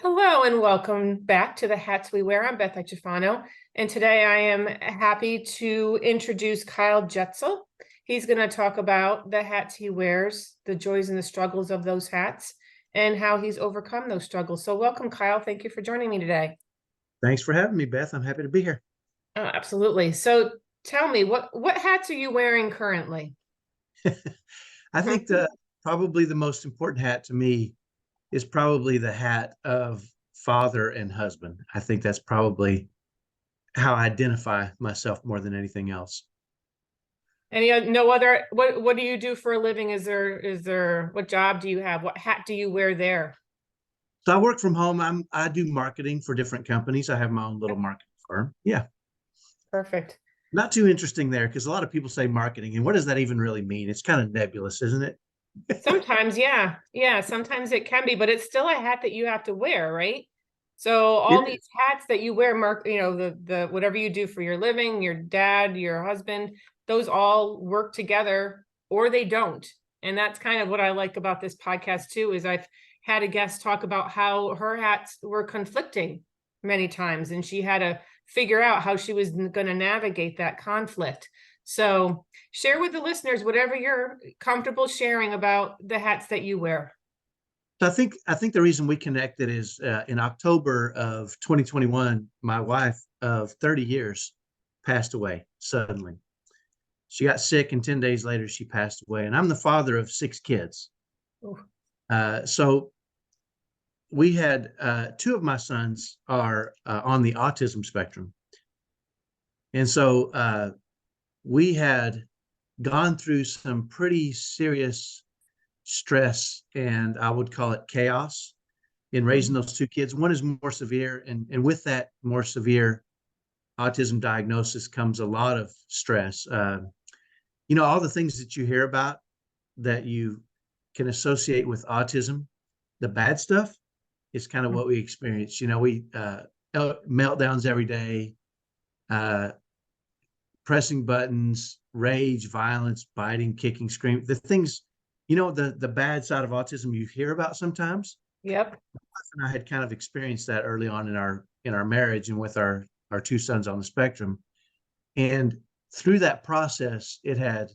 Hello and welcome back to the Hats We Wear. I'm Beth Echefano, and today I am happy to introduce Kyle Jetsel. He's going to talk about the hats he wears, the joys and the struggles of those hats, and how he's overcome those struggles. So welcome, Kyle. Thank you for joining me today. Thanks for having me, Beth. I'm happy to be here. Oh, absolutely. So tell me, what hats are you wearing currently? I think probably the most important hat to me is probably the hat of father and husband. I think that's probably how I identify myself more than anything else. No other, what do you do for a living? What job do you have? What hat do you wear there? So I work from home. I do marketing for different companies. I have my own little marketing firm. Yeah. Perfect. Not too interesting there because a lot of people say marketing, and what does that even really mean? It's kind of nebulous, isn't it? Sometimes, yeah. Yeah, sometimes it can be, but it's still a hat that you have to wear, right? So It all is. these hats that you wear, Mark, the whatever you do for your living, your dad, your husband, those all work together or they don't. And that's kind of what I like about this podcast too, is I've had a guest talk about how her hats were conflicting many times, and she had to figure out how she was going to navigate that conflict. So share with the listeners whatever you're comfortable sharing about the hats that you wear. So I think the reason we connected is in October of 2021, my wife of 30 years passed away suddenly. She got sick, and 10 days later, she passed away. And I'm the father of 6 kids. Ooh. So we had two of my sons are on the autism spectrum. And so we had gone through some pretty serious stress, and I would call it chaos in raising those 2 kids. One is more severe, and with that more severe autism diagnosis comes a lot of stress. All the things that you hear about that you can associate with autism, the bad stuff is kind of what we experience. We meltdowns every day, uh, pressing buttons, rage, violence, biting, kicking, screaming, the things, the bad side of autism you hear about sometimes. Yep. And I had kind of experienced that early on in our marriage and with our 2 sons on the spectrum. And through that process, I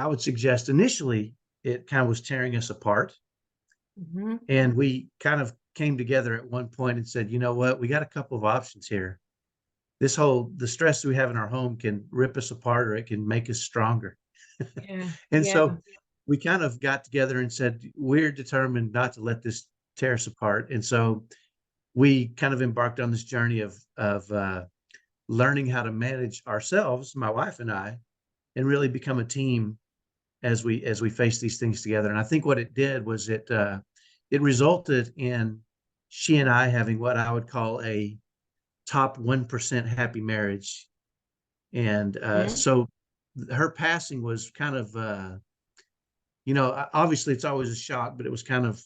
would suggest initially it kind of was tearing us apart. Mm-hmm. And we kind of came together at one point and said, you know what, we got a couple of options here. The stress we have in our home can rip us apart, or it can make us stronger. Yeah. And Yeah. so we kind of got together and said, we're determined not to let this tear us apart. And so we kind of embarked on this journey of learning how to manage ourselves, my wife and I, and really become a team as we face these things together. And I think what it did was it resulted in she and I having what I would call a top 1% happy marriage. And so her passing was kind of obviously it's always a shock, but it was kind of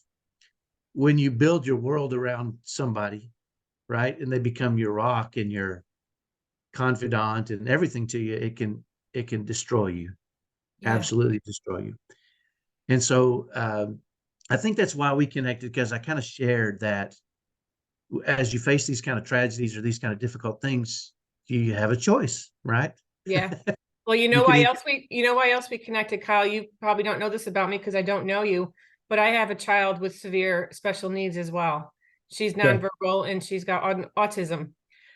when you build your world around somebody, right, and they become your rock and your confidant and everything to you, it can destroy you. Yeah. Absolutely destroy you. And so I think that's why we connected, because I kind of shared that as you face these kind of tragedies or these kind of difficult things, you have a choice, right? Yeah. Well, You can either, you know why else we connected, Kyle? You probably don't know this about me because I don't know you, but I have a child with severe special needs as well. She's okay. nonverbal and she's got autism.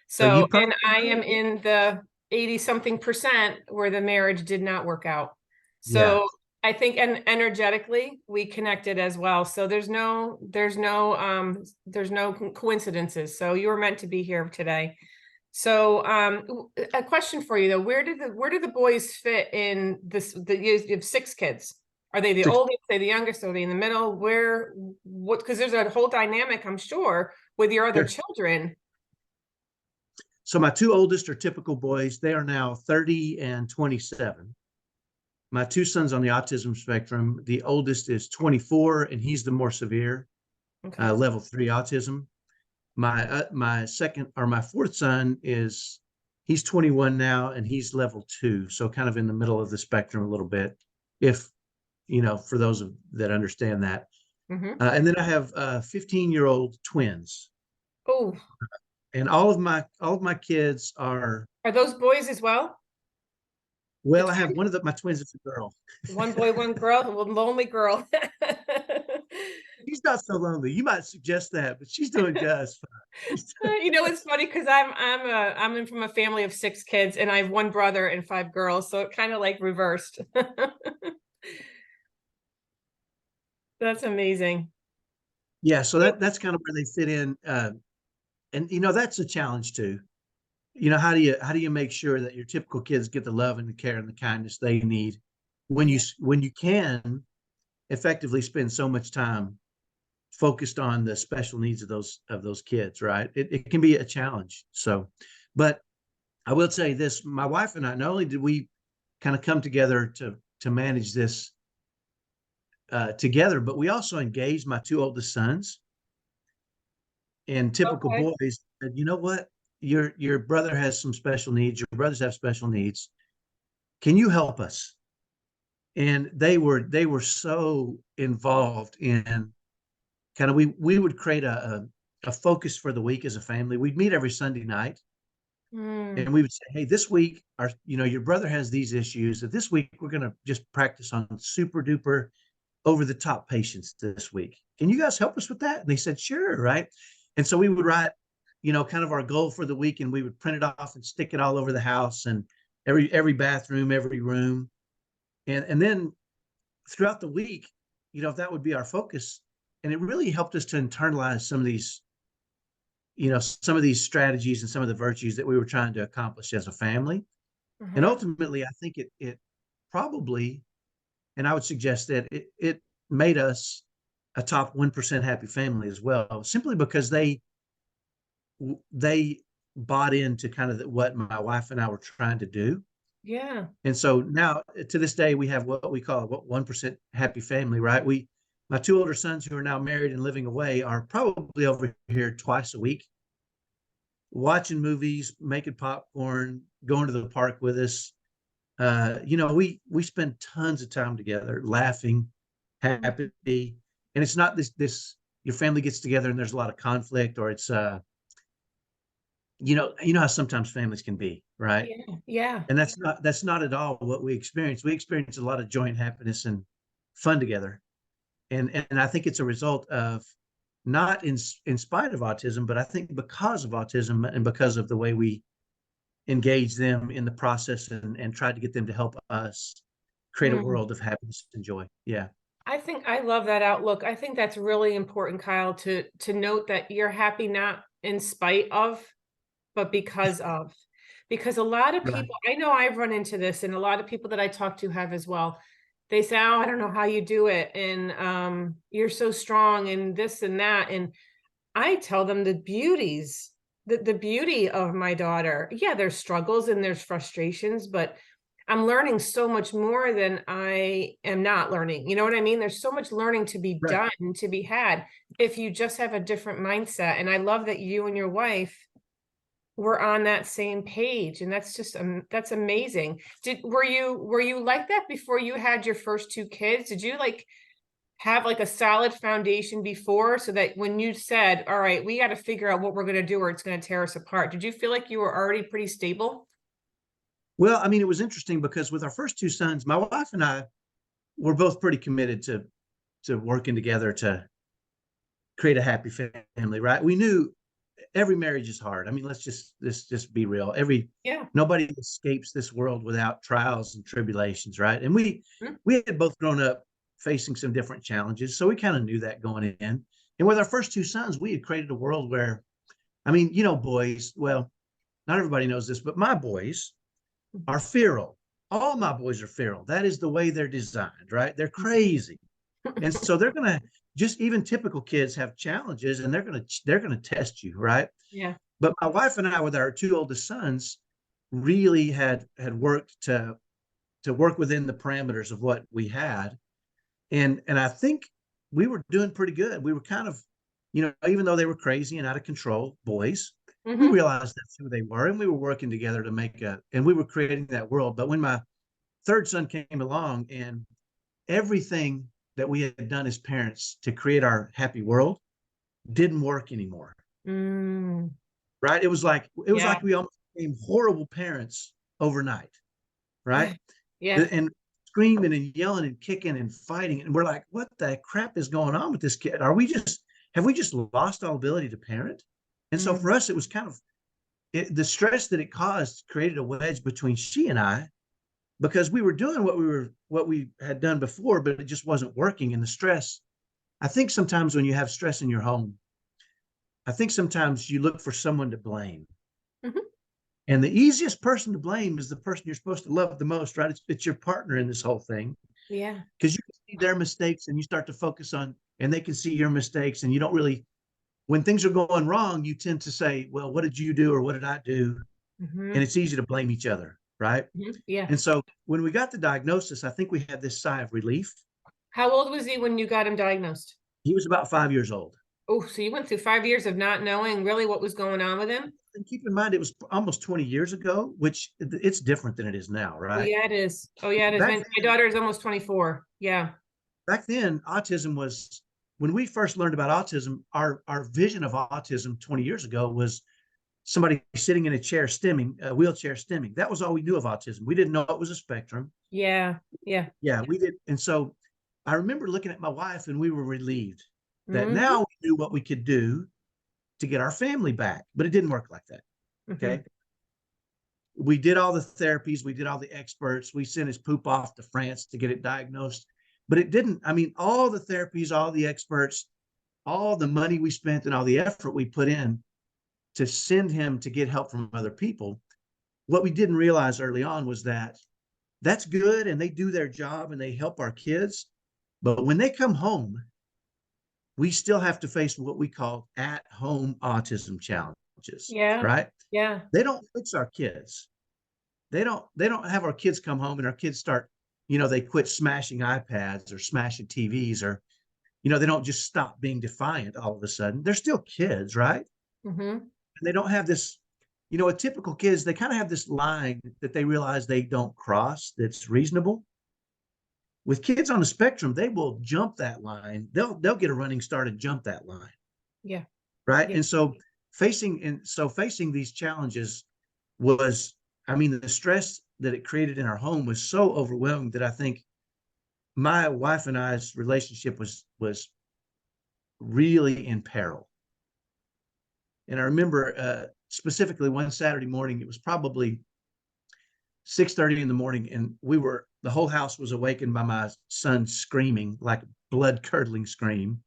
So you So, probably and I am in the 80 something percent where the marriage did not work out. yeah. So I think, and energetically we connected as well. So there's no coincidences. So you were meant to be here today. So a question for you though, where do the boys fit in this? You have 6 kids. Are they the Six- oldest? Are they the youngest? Are they in the middle? Because there's a whole dynamic, I'm sure, with your other sure. children. So my 2 oldest are typical boys. They are now 30 and 27. My 2 sons on the autism spectrum, the oldest is 24, and he's the more severe Okay. level 3 autism. My second or my fourth son he's 21 now, and he's level 2, so kind of in the middle of the spectrum a little bit, if for those that understand that. And then I have 15-year-old twins, Oh, and all of my kids are, are those boys as well? The well, I have twins? one of my twins is a girl. One boy, one girl, one lonely girl. She's not so lonely. You might suggest that, but she's doing just fine. You know, it's funny because I'm in from a family of 6 kids, and I have one brother and 5 girls, so it kind of like reversed. That's amazing. Yeah, so that's kind of where they fit in, and that's a challenge too. How do you make sure that your typical kids get the love and the care and the kindness they need when Yeah. you can effectively spend so much time focused on the special needs of those kids, right? It can be a challenge. So, but I will say this: my wife and I, not only did we kind of come together to manage this together, but we also engaged my two oldest sons. And typical Okay. boys said, you know what? Your brother has some special needs. Your brothers have special needs. Can you help us? And they were so involved in kind of we would create a focus for the week as a family. We'd meet every Sunday night, Mm, and we would say, hey, this week your brother has these issues. That this week we're going to just practice on super duper over the top patients this week. Can you guys help us with that? And they said, sure, right? And so we would write, kind of our goal for the week, and we would print it off and stick it all over the house and every bathroom, every room. And then throughout the week, that would be our focus. And it really helped us to internalize some of these strategies and some of the virtues that we were trying to accomplish as a family. And uh-huh. ultimately, I think it probably, and I would suggest that it made us a top 1% happy family as well, simply because they bought into kind of what my wife and I were trying to do. Yeah. And so now to this day, we have what we call a 1% happy family, right? My two older sons who are now married and living away are probably over here twice a week, watching movies, making popcorn, going to the park with us. We spend tons of time together, laughing, Mhm. happy, and it's not this your family gets together and there's a lot of conflict, or it's how sometimes families can be, right? Yeah. Yeah. And that's not at all what we experience. We experience a lot of joy and happiness and fun together, and I think it's a result of not in spite of autism, but I think because of autism and because of the way we engage them in the process and try to get them to help us create a Mm. world of happiness and joy. Yeah. I think I love that outlook. I think that's really important, Kyle, to note that you're happy not in spite of, but because of. Because a lot of Right. people, I know I've run into this, and a lot of people that I talk to have as well. They say, "Oh, I don't know how you do it, and you're so strong, and this and that." And I tell them the beauty of my daughter. Yeah, there's struggles and there's frustrations, but I'm learning so much more than I am not learning. You know what I mean? There's so much learning to be Right. done, to be had, if you just have a different mindset. And I love that you and your wife were on that same page. And that's just that's amazing. Were you like that before you had your first 2 kids? Did you like have like a solid foundation before, so that when you said, all right, we got to figure out what we're going to do or it's going to tear us apart, did you feel like you were already pretty stable? Well, I mean, it was interesting because with our first two sons, my wife and I were both pretty committed to working together to create a happy family, right? We knew every marriage is hard. I mean, let's just be real. Yeah. Nobody escapes this world without trials and tribulations, right? And we Mhm. we had both grown up facing some different challenges, so we kind of knew that going in. And with our first two sons, we had created a world where, I mean, boys. Well, not everybody knows this, but my boys are feral. All my boys are feral. That is the way they're designed, right? They're crazy. And so they're going to, just even typical kids have challenges, and they're going to test you, right? Yeah. But my wife and I, with our two oldest sons, really had worked to work within the parameters of what we had. And I think we were doing pretty good. We were kind of, even though they were crazy and out of control boys, we Hmm. realized that's who they were, and we were working together and we were creating that world. But when my third son came along, and everything that we had done as parents to create our happy world didn't work anymore. Mm, Right? yeah. We almost became horrible parents overnight, right? Yeah. And screaming and yelling and kicking and fighting, and we're like, what the crap is going on with this kid? Have we just lost our ability to parent? And so Mm, for us, it was kind of the stress that it caused created a wedge between she and I, because we were doing what we had done before, but it just wasn't working. And the stress, I think sometimes when you have stress in your home, I think sometimes you look for someone to blame. mhm. And the easiest person to blame is the person you're supposed to love the most, right? It's your partner in this whole thing, Yeah. because you can see their mistakes and you start to focus on, and they can see your mistakes. And you don't really, when things are going wrong, you tend to say, well, what did you do? Or what did I do? And Hmm. it's easy to blame each other, right? Yeah. And so when we got the diagnosis, I think we had this sigh of relief. How old was he when you got him diagnosed? He was about 5 years old. Oh, so you went through 5 years of not knowing really what was going on with him? And keep in mind, it was almost 20 years ago, which it's different than it is now, Oh, right? yeah, it is. Oh, yeah, it is. Back My daughter is almost 24. Yeah. back then, autism was, when we first learned about autism, our vision of autism 20 years ago was somebody sitting in a wheelchair stimming. That was all we knew of autism. We didn't know it was a spectrum. Yeah. Yeah. Yeah, we did. And so I remember looking at my wife and we were relieved that Hmm. now we knew what we could do to get our family back, but it didn't work like that. Hmm. Okay. We did all the therapies, we did all the experts, we sent his poop off to France to get it diagnosed, but it didn't. I mean, all the therapies, all the experts, all the money we spent and all the effort we put in to send him to get help from other people, what we didn't realize early on was that that's good and they do their job and they help our kids. But when they come home, we still have to face what we call at home autism challenges, Yeah. right? Yeah. They don't fix our kids. They don't have our kids come home and our kids start, they quit smashing iPads or smashing TVs, or, they don't just stop being defiant all of a sudden. They're still kids, right? Hmm. And they don't have this, a typical kids, they kind of have this line that they realize they don't cross that's reasonable. With kids on the spectrum, they will jump that line. They'll get a running start and jump that line, Yeah. right? Yeah. And so facing these challenges was, I mean, the stress that it created in our home was so overwhelming that I think my wife and I's relationship was really in peril. And I remember specifically one Saturday morning, it was probably 6:30 in the morning, and the whole house was awakened by my son screaming, like blood curdling scream.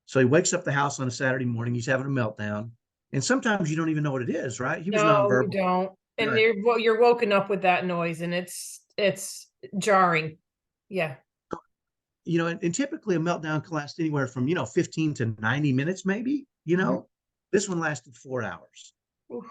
So he wakes up the house on a Saturday morning. He's having a meltdown, and sometimes you don't even know what it is, right? He was No, you nonverbal. don't. And Good. you're woken up with that noise and it's jarring. Yeah. And typically a meltdown can last anywhere from 15 to 90 minutes, maybe. Mhm. This one lasted 4 hours. Oof.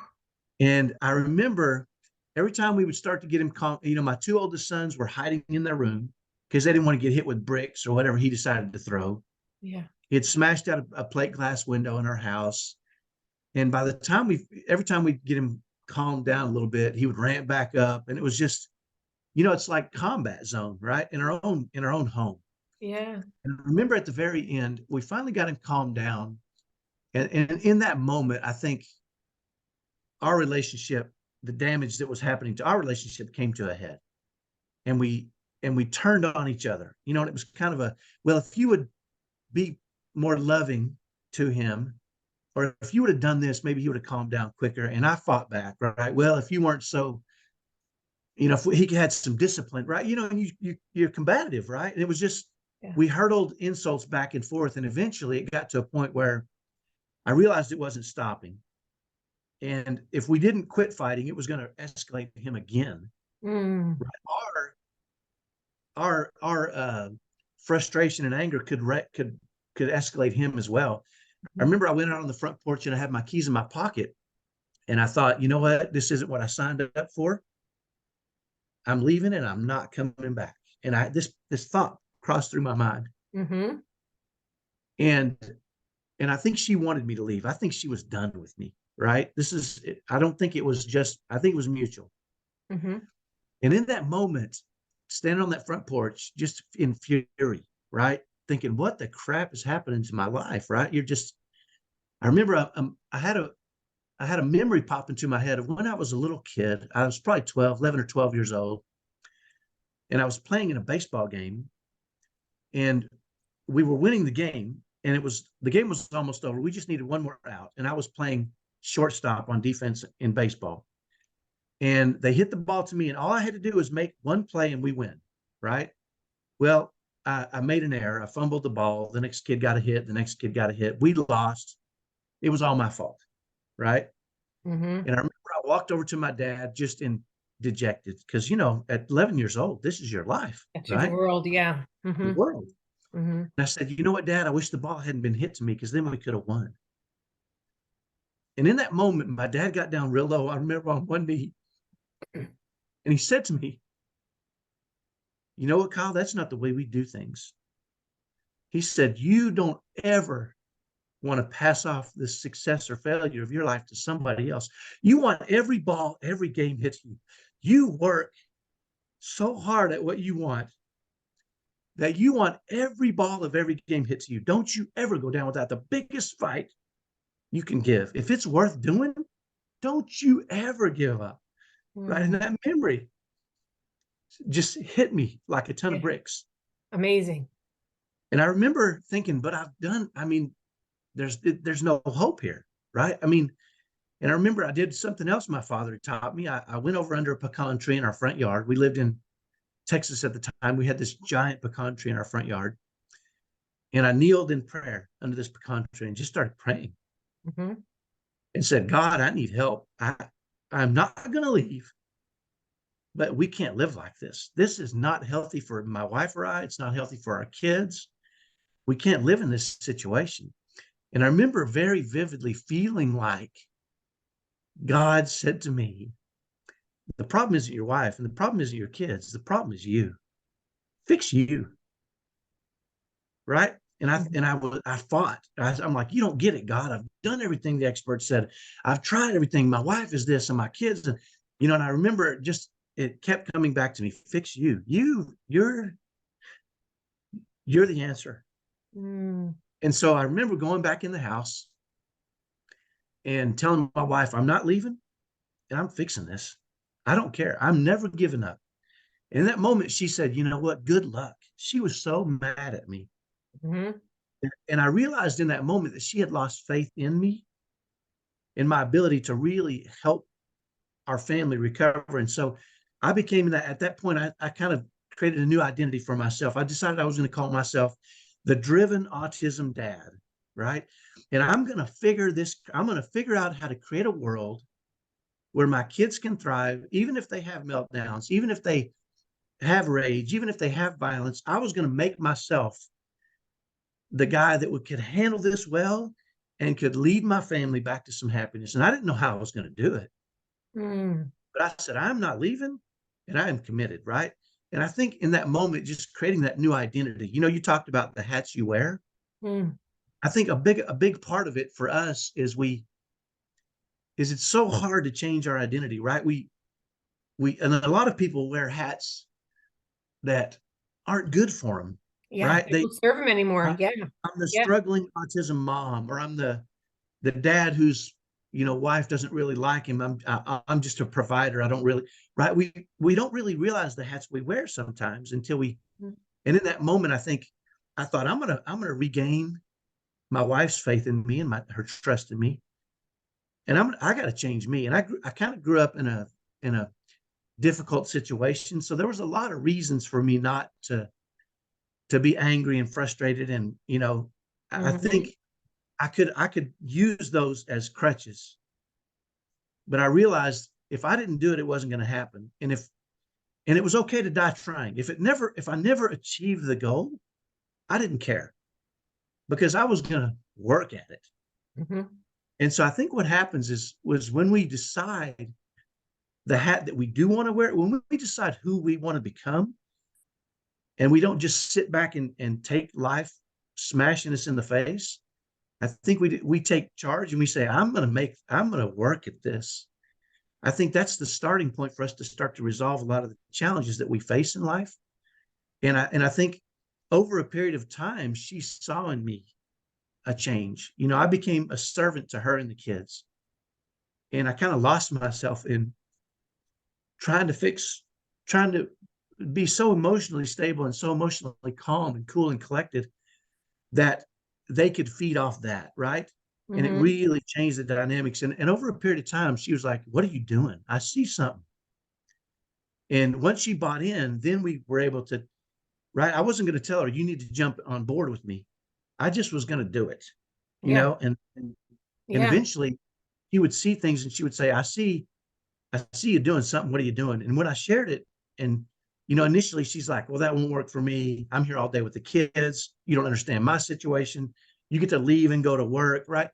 And I remember every time we would start to get him calm, my two oldest sons were hiding in their room because they didn't want to get hit with bricks or whatever he decided to throw. Yeah. He had smashed out a plate glass window in our house. And by the time every time we get him calmed down a little bit, he would ramp back up. And it was just, it's like combat zone, right? In our own home. Yeah. And I remember at the very end, we finally got him calmed down. And in that moment, I think our relationship, the damage that was happening to our relationship came to a head. And we turned on each other, and it was kind of well, if you would be more loving to him, or if you would have done this, maybe he would have calmed down quicker. And I fought back, right? Well, if you weren't so, if he had some discipline, right? And you're combative, right? And it was just, Yeah. we hurtled insults back and forth. And eventually it got to a point where I realized it wasn't stopping. And if we didn't quit fighting, it was going to escalate him again. Mm. Right? Our frustration and anger could escalate him as well. I remember I went out on the front porch and I had my keys in my pocket, and I thought, you know what? This isn't what I signed up for. I'm leaving and I'm not coming back. And this thought crossed through my mind. Mm-hmm. And I think she wanted me to leave. I think she was done with me. Right. I don't think it was I think it was mutual. Mm-hmm. And in that moment, standing on that front porch, just in fury, right? Thinking, what the crap is happening to my life, right? I remember I had a memory pop into my head of when I was a little kid. I was probably 11 or 12 years old. And I was playing in a baseball game, and we were winning the game. And the game was almost over. We just needed one more out. And I was playing shortstop on defense in baseball. And they hit the ball to me, and all I had to do was make one play and we win, right? Well, I made an error. I fumbled the ball. The next kid got a hit. The next kid got a hit. We lost. It was all my fault, right? Mm-hmm. And I remember I walked over to my dad just in dejected because, at 11 years old, this is your life, That's your right? world. Yeah. The Mm-hmm. world. Mm-hmm. And I said, you know what, Dad? I wish the ball hadn't been hit to me because then we could have won. And in that moment, my dad got down real low. I remember on one knee, and he said to me, you know what, Kyle? That's not the way we do things. He said, you don't ever want to pass off the success or failure of your life to somebody else. You want every ball, every game hits you. You work so hard at what you want that you want every ball of every game hits you. Don't you ever go down without the biggest fight you can give. If it's worth doing, don't you ever give up. Right. And Mm. that memory just hit me like a ton of Yeah. bricks. Amazing. And I remember thinking, but there's no hope here. Right. And I remember I did something else my father taught me. I went over under a pecan tree in our front yard. We lived in Texas at the time. We had this giant pecan tree in our front yard. And I kneeled in prayer under this pecan tree and just started praying Mm-hmm. and said, God, I need help. I'm not going to leave, but we can't live like this. This is not healthy for my wife or I. It's not healthy for our kids. We can't live in this situation. And I remember very vividly feeling like God said to me, the problem isn't your wife and the problem isn't your kids. The problem is you. Fix you. Right. I fought. I'm like, you don't get it, God. I've done everything the experts said. I've tried everything. My wife is this and my kids. And I remember it kept coming back to me. Fix you. You're the answer. Mm. And so I remember going back in the house and telling my wife, I'm not leaving and I'm fixing this. I don't care. I'm never giving up. And in that moment, she said, you know what? Good luck. She was so mad at me. Mm-hmm. And I realized in that moment that she had lost faith in me, in my ability to really help our family recover. And so I became at that point, I kind of created a new identity for myself. I decided I was going to call myself the driven autism dad, right? And I'm going to figure out how to create a world where my kids can thrive, even if they have meltdowns, even if they have rage, even if they have violence. I was going to make myself the guy that could handle this well and could lead my family back to some happiness. And I didn't know how I was going to do it. Mm. But I said, I'm not leaving and I am committed, right? And I think in that moment, just creating that new identity, you talked about the hats you wear. Mm. I think a big part of it for us is it's so hard to change our identity, right? And a lot of people wear hats that aren't good for them, Yeah. right? They don't serve them anymore. I'm Yeah. the Yeah. struggling autism mom, or I'm the dad whose wife doesn't really like him. I'm just a provider. I don't really, right. We don't really realize the hats we wear sometimes until Mm. and in that moment I thought I'm gonna regain my wife's faith in me and her trust in me, and I got to change me. And I kind of grew up in a difficult situation, so there was a lot of reasons for me not to be angry and frustrated. And I Mm-hmm. think I could use those as crutches. But I realized if I didn't do it, it wasn't going to happen. And it was okay to die trying. If I never achieved the goal, I didn't care because I was going to work at it. Mm-hmm. And so I think what happens was when we decide the hat that we do want to wear, when we decide who we want to become, and we don't just sit back and take life smashing us in the face, I think we take charge and we say, I'm going to work at this. I think that's the starting point for us to start to resolve a lot of the challenges that we face in life. And I think over a period of time, she saw in me a change. I became a servant to her and the kids. And I kind of lost myself in trying to fix, trying to be so emotionally stable and so emotionally calm and cool and collected that they could feed off that, right? And it Mm-hmm. really changed the dynamics. And over a period of time, she was like, "What are you doing? I see something." And once she bought in, then we were able to, right? I wasn't going to tell her, "You need to jump on board with me." I just was going to do it, Yeah. and Yeah. eventually he would see things and she would say, I see you doing something. What are you doing?" And when I shared it, and initially she's like, "Well, that won't work for me. I'm here all day with the kids. You don't understand my situation. You get to leave and go to work, right?"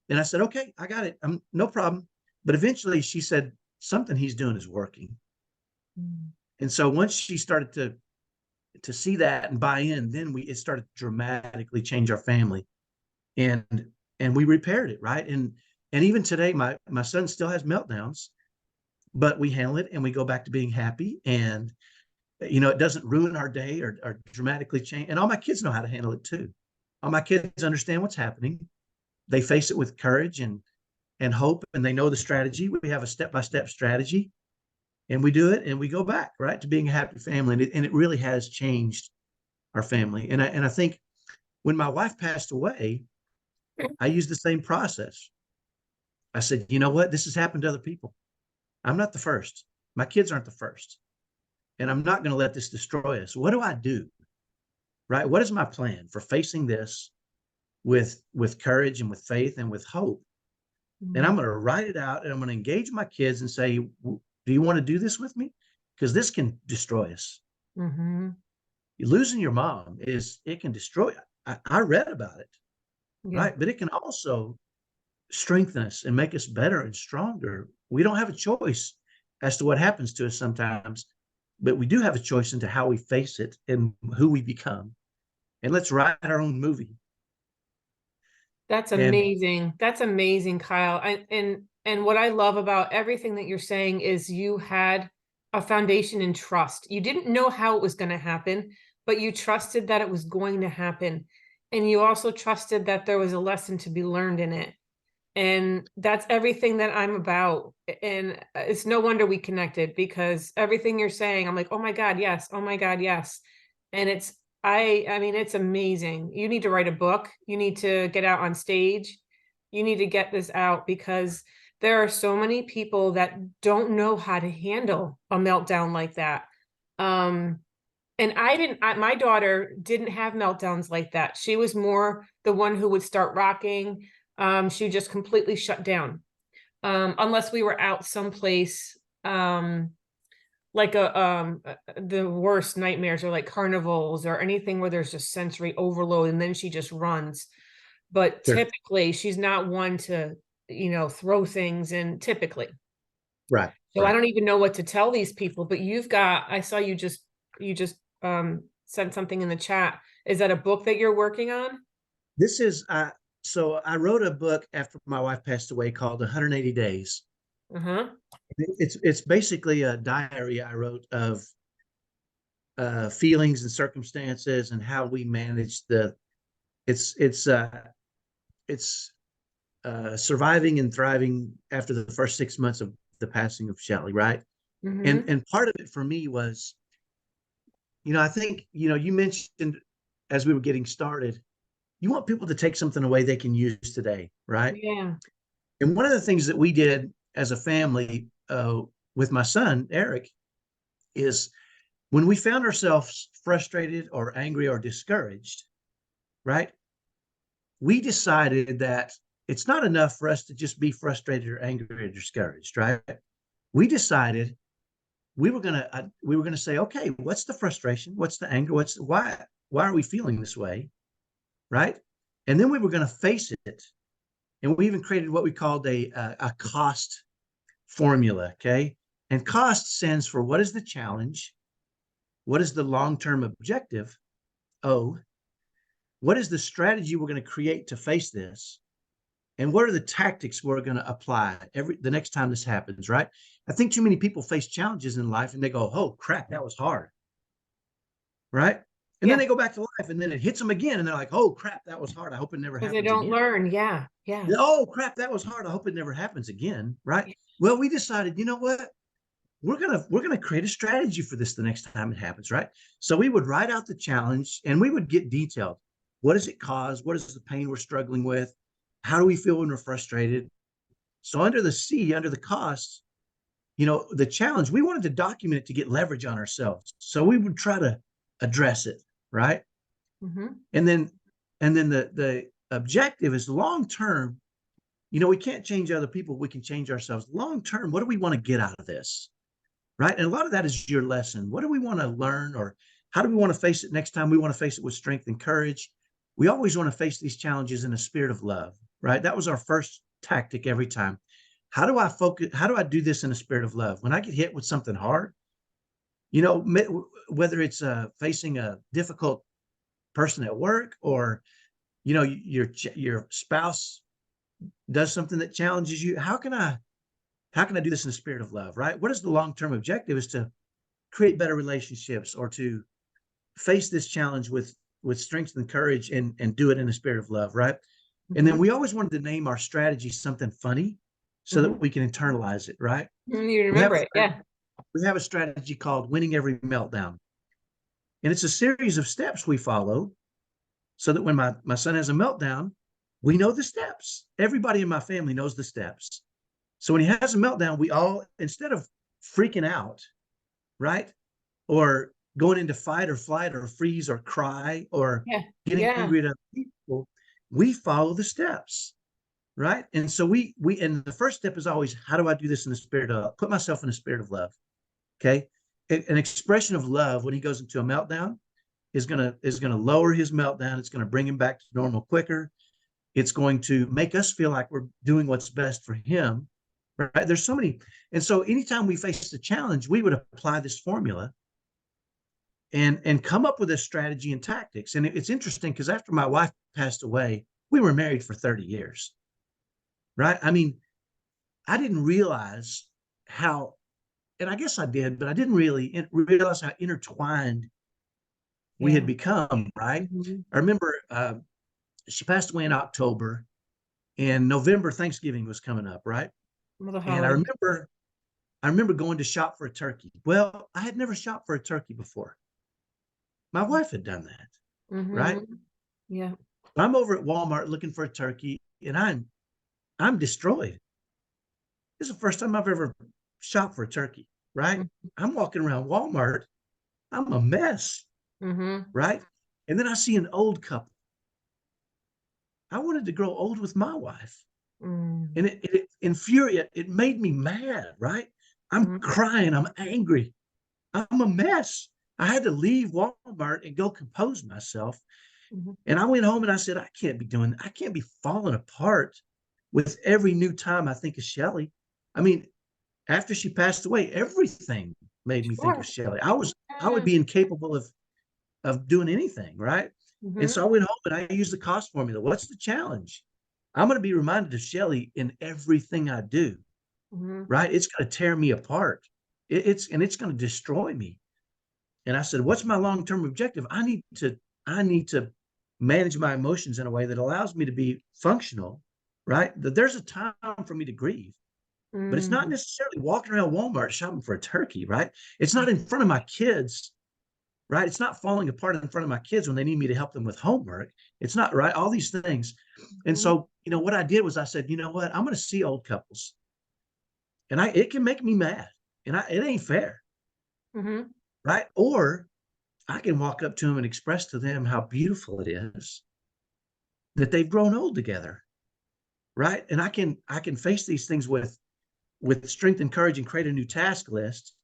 And I said, "Okay, I got it. No problem." But eventually she said, "Something he's doing is working." Mm. And so once she started to see that and buy in, then it started to dramatically change our family. And and we repaired it, right? And even today, my son still has meltdowns, but we handle it and we go back to being happy. And it doesn't ruin our day or dramatically change. And all my kids know how to handle it too. All my kids understand what's happening. They face it with courage and hope, and they know the strategy. We have a step-by-step strategy, and we do it, and we go back right to being a happy family. And it really has changed our family. And I think when my wife passed away, I used the same process. I said, "You know what? This has happened to other people. I'm not the first. My kids aren't the first. And I'm not going to let this destroy us. What do I do? Right? What is my plan for facing this with courage and with faith and with hope?" And I'm Mm-hmm. going to write it out, and I'm going to engage my kids and say, "Do you want to do this with me? Because this can destroy us. Mm-hmm. Losing your mom it can destroy. I read about it, Yeah. right? But it can also strengthen us and make us better and stronger. We don't have a choice as to what happens to us sometimes, but we do have a choice into how we face it and who we become. And let's write our own movie." That's And amazing. That's amazing, Kyle. And what I love about everything that you're saying is you had a foundation in trust. You didn't know how it was going to happen, but you trusted that it was going to happen. And you also trusted that there was a lesson to be learned in it. And that's everything that I'm about. And it's no wonder we connected, because everything you're saying, I'm like, oh my God, yes. Oh my God, yes. And I mean, it's amazing. You need to write a book. You need to get out on stage. You need to get this out, because there are so many people that don't know how to handle a meltdown like that. Um, and my daughter didn't have meltdowns like that. She was more the one who would start rocking. She just completely shut down. Unless we were out someplace, like the worst nightmares, or like carnivals or anything where there's just sensory overload, and then she just runs. But sure, typically she's not one to, throw things, and typically. right, So I right. don't even know what to tell these people, but I saw you just sent something in the chat. Is that a book that you're working on? This is so I wrote a book after my wife passed away called 180 Days. Uh-huh. It's basically a diary I wrote of feelings and circumstances and how we manage the it's it's uh it's surviving and thriving after the first 6 months of the passing of Shelly, right? And Mm-hmm. and part of it for me was, I think, you mentioned as we were getting started, you want people to take something away they can use today, right? Yeah. And one of the things that we did as a family with my son Eric is when we found ourselves frustrated or angry or discouraged, right? We decided that it's not enough for us to just be frustrated or angry or discouraged, right? We decided we were gonna say, okay, what's the frustration? What's the anger? Why are we feeling this way, right? And then we were going to face it, and we even created what we called a cost formula. Okay, and cost stands for what is the challenge, what is the long term objective, O, what is the strategy we're going to create to face this, and what are the tactics we're going to apply the next time this happens, right? I think too many people face challenges in life and they go, "Oh crap, that was hard," right? And then Yeah. they go back to life, and then it hits them again, and they're like, oh crap, that was hard. I hope it never Because they happens don't again. learn. Yeah. Yeah. Oh crap, that was hard. I hope it never happens again. Right. Well, we decided, you know what? We're gonna create a strategy for this the next time it happens, right? So we would write out the challenge and we would get detailed. What does it cause? What is the pain we're struggling with? How do we feel when we're frustrated? So under the C, under the costs, the challenge, we wanted to document it to get leverage on ourselves. So we would try to address it, right? Mm-hmm. And then the objective is long term. We can't change other people. We can change ourselves. Long term, what do we want to get out of this? Right. And a lot of that is your lesson. What do we want to learn, or how do we want to face it next time? We want to face it with strength and courage. We always want to face these challenges in a spirit of love, right? That was our first tactic every time. How do I focus? How do I do this in a spirit of love? When I get hit with something hard, whether it's facing a difficult person at work, or, your spouse does something that challenges you. How can I do this in a spirit of love, right? What is the long-term objective? Is to create better relationships, or to face this challenge with strength and courage, and do it in a spirit of love, right? And then we always wanted to name our strategy something funny so that we can internalize it, right? You remember it. Yeah. We have a strategy called winning every meltdown. And it's a series of steps we follow so that when my son has a meltdown, we know the steps. Everybody in my family knows the steps. So when he has a meltdown, we all, instead of freaking out, right? Or going into fight or flight or freeze or cry or getting angry at other people, we follow the steps, right? And so and the first step is always, how do I do this in the spirit of, put myself in a spirit of love? Okay. An expression of love when he goes into a meltdown is gonna lower his meltdown. It's gonna bring him back to normal quicker. It's going to make us feel like we're doing what's best for him, right? There's so many. And so anytime we face a challenge, we would apply this formula and come up with a strategy and tactics. And it's interesting because after my wife passed away, we were married for 30 years, right? I mean, I didn't realize how, and I guess I did, but I didn't really realize how intertwined we had become, right? I remember she passed away in October. In November, Thanksgiving was coming up, right? And I remember going to shop for a turkey. Well, I had never shopped for a turkey before. My wife had done that, right? Yeah. I'm over at Walmart looking for a turkey, and I'm destroyed. This is the first time I've ever shopped for a turkey, right? I'm walking around Walmart. I'm a mess, right? And then I see an old couple. I wanted to grow old with my wife. And it infuriated, it made me mad, right? I'm crying, I'm angry, I'm a mess. I had to leave Walmart and go compose myself. And I went home and I said, I can't be falling apart with every new time I think of Shelly. I mean, after she passed away, everything made me think of Shelly. I would be incapable of doing anything, right? And so I went home and I used the cost formula. What's the challenge? I'm going to be reminded of Shelly in everything I do, right? It's going to tear me apart. It's going to destroy me. And I said, what's my long-term objective? I need to manage my emotions in a way that allows me to be functional, right? That there's a time for me to grieve, but it's not necessarily walking around Walmart shopping for a turkey, right? It's not in front of my kids, right? It's not falling apart in front of my kids when they need me to help them with homework. It's not, right? All these things. And so, what I did was I said, you know what? I'm going to see old couples, and it can make me mad, and it ain't fair, right? Or I can walk up to them and express to them how beautiful it is that they've grown old together, right? And I can face these things with strength and courage and create a new task list.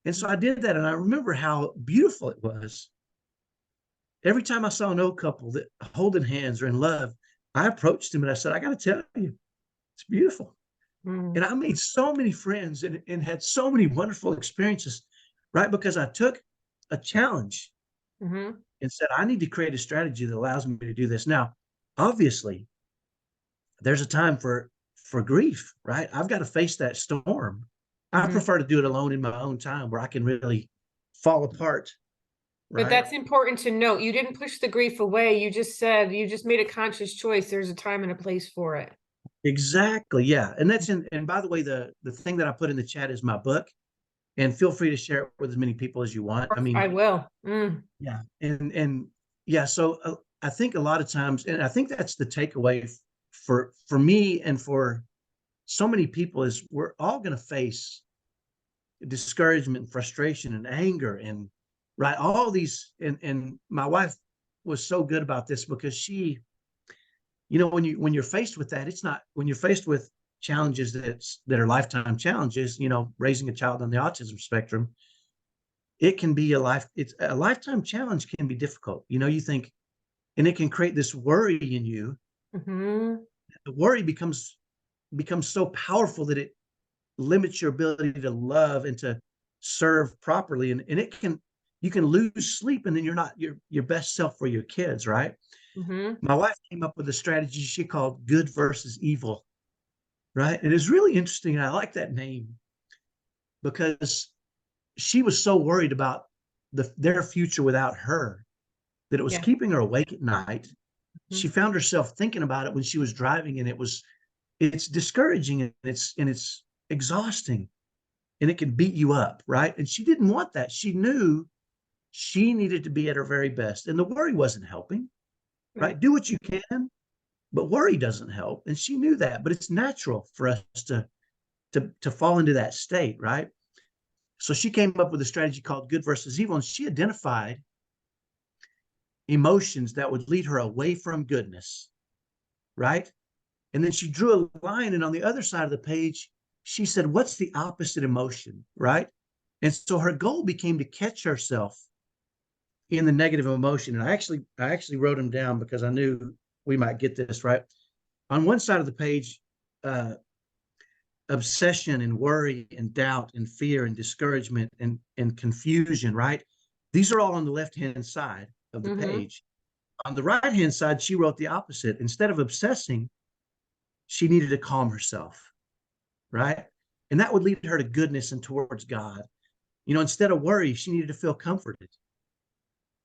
And so I did that, and I remember how beautiful it was. Every time I saw an old couple that holding hands or in love, I approached him and I said, I got to tell you, it's beautiful. And I made so many friends and had so many wonderful experiences, right? Because I took a challenge and said, I need to create a strategy that allows me to do this. Now, obviously, there's a time for grief, right? I've got to face that storm. I prefer to do it alone in my own time where I can really fall apart But right? that's important to note. You didn't push the grief away. You just said, you just made a conscious choice. There's a time and a place for it. Exactly. Yeah. And that's and by the way, the thing that I put in the chat is my book, and feel free to share it with as many people as you want. I I mean, will. yeah. And yeah, so I think a lot of times, and I think that's the takeaway for me and for so many people, is we're all going to face discouragement and frustration and anger and right, all these. And my wife was so good about this, because she, when you're faced with that, it's not, when you're faced with challenges that are lifetime challenges, raising a child on the autism spectrum, it can be it's a lifetime challenge, can be difficult. You think, and it can create this worry in you. Mm-hmm. The worry becomes so powerful that it limits your ability to love and to serve properly. And you can lose sleep, and then you're not your best self for your kids, right? Mm-hmm. My wife came up with a strategy she called good versus evil, right? And it's really interesting. And I like that name, because she was so worried about their future without her that it was Yeah. keeping her awake at night. Mm-hmm. She found herself thinking about it when she was driving, and it's discouraging, and it's exhausting, and it can beat you up, right? And she didn't want that. She knew she needed to be at her very best, and the worry wasn't helping, Right. right? Do what you can, but worry doesn't help, and she knew that. But it's natural for us to fall into that state, right? So she came up with a strategy called good versus evil, and she identified emotions that would lead her away from goodness, right? And then she drew a line, and on the other side of the page, she said, what's the opposite emotion, right? And so her goal became to catch herself in the negative emotion. And I actually wrote them down, because I knew we might get this right. On one side of the page, uh, obsession and worry and doubt and fear and discouragement and confusion, right? These are all on the left-hand side of the Mm-hmm. page. On the right-hand side, she wrote the opposite. Instead of obsessing, she needed to calm herself, right? And that would lead her to goodness and towards God. Instead of worry, she needed to feel comforted.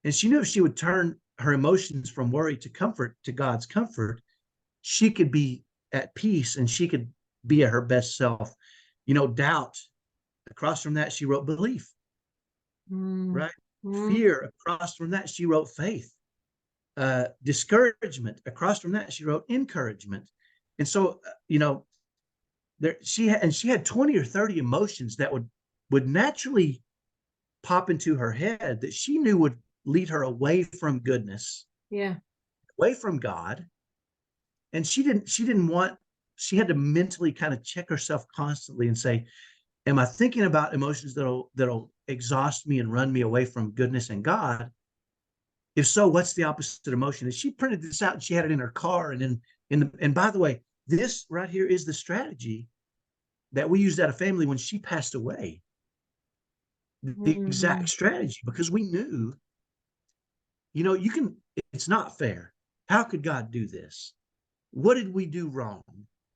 And she knew if she would turn her emotions from worry to comfort, to God's comfort, she could be at peace, and she could be at her best self. Doubt, across from that, she wrote belief, right? Mm-hmm. Fear, across from that, she wrote faith. Discouragement, across from that, she wrote encouragement. And so, she had 20 or 30 emotions that would naturally pop into her head, that she knew would lead her away from goodness, Yeah. away from God. And she had to mentally kind of check herself constantly and say, am I thinking about emotions that'll exhaust me and run me away from goodness and God? If so, what's the opposite emotion? And she printed this out, and she had it in her car. And by the way, this right here is the strategy that we used at a family when she passed away. The Mm-hmm. exact strategy, because we knew, it's not fair. How could God do this? What did we do wrong?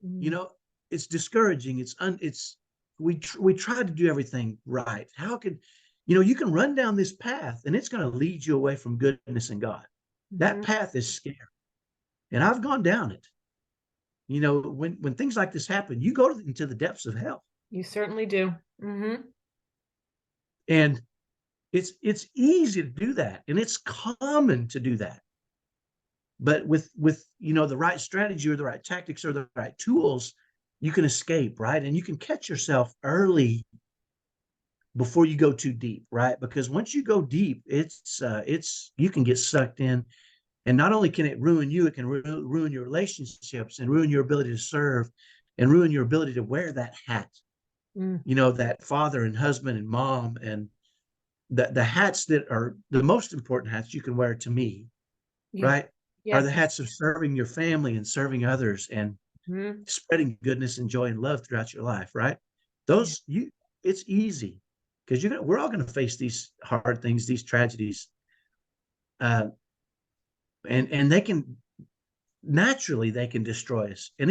You know, it's discouraging. We tried to do everything right. How could, you can run down this path, and it's going to lead you away from goodness and God. That Mm-hmm. path is scary. And I've gone down it. When things like this happen, you go into the depths of hell. You certainly do. Mm-hmm. And it's easy to do that, and it's common to do that. But with the right strategy or the right tactics or the right tools, you can escape, right? And you can catch yourself early before you go too deep, right? Because once you go deep, it's you can get sucked in, and not only can it ruin you, it can ruin your relationships, and ruin your ability to serve, and ruin your ability to wear that hat, Mm. that father and husband and mom, and the hats that are the most important hats you can wear, to me, Yeah. right, are Yeah. the hats of serving your family and serving others, and Mm-hmm. spreading goodness and joy and love throughout your life, right? Yeah. It's easy, because we're all going to face these hard things, these tragedies, uh, and they can destroy us. And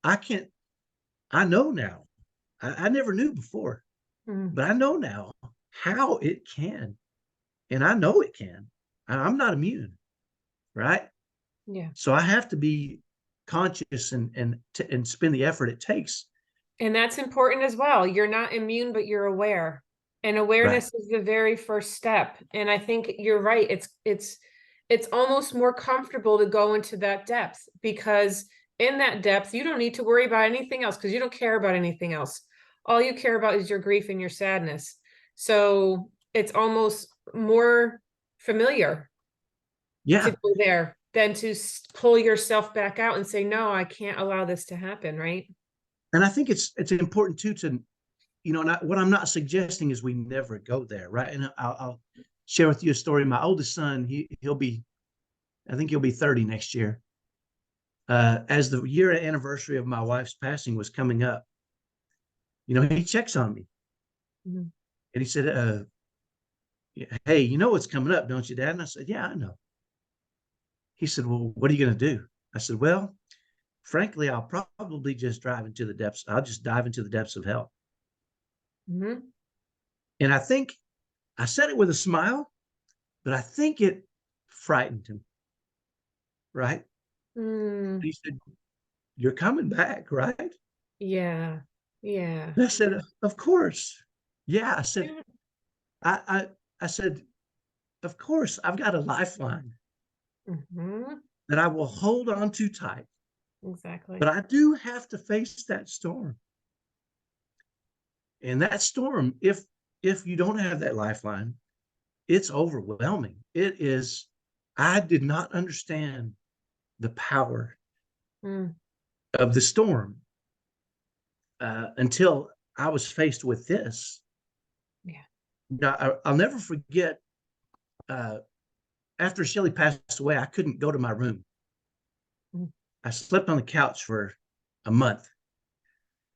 I can't, I know now, I never knew before, Mm. but I know now how it can. And I know it can. I'm not immune, right? Yeah. So I have to be conscious and spend the effort it takes. And that's important as well. You're not immune, but you're aware. And Right. awareness is the very first step. And I think you're right. It's almost more comfortable to go into that depth, because in that depth, you don't need to worry about anything else, because you don't care about anything else. All you care about is your grief and your sadness. So it's almost more familiar to Yeah. go there than to pull yourself back out and say, no, I can't allow this to happen, right? And I think it's important too to, not what I'm not suggesting is we never go there, right? And I'll share with you a story. My oldest son, I think he'll be 30 next year. As the year anniversary of my wife's passing was coming up, he checks on me. Mm-hmm. And he said, hey, you know what's coming up, don't you, Dad? And I said, yeah, I know. He said, well, what are you going to do? I said, well, frankly, I'll probably just dive into the depths. I'll just dive into the depths of hell. Mm-hmm. And I think I said it with a smile, but I think it frightened him. Right. Mm, He said, you're coming back, right? yeah. Yeah. And I said, of course. Yeah. I said, I said, of course, I've got a lifeline Mm-hmm. that I will hold on to tight, Exactly. but I do have to face that storm. And that storm, if you don't have that lifeline, it's overwhelming. It is. I did not understand the power Mm, of the storm until I was faced with this. yeah. Now, I'll never forget. Uh, After Shelly passed away, I couldn't go to my room. Mm, I slept on the couch for a month,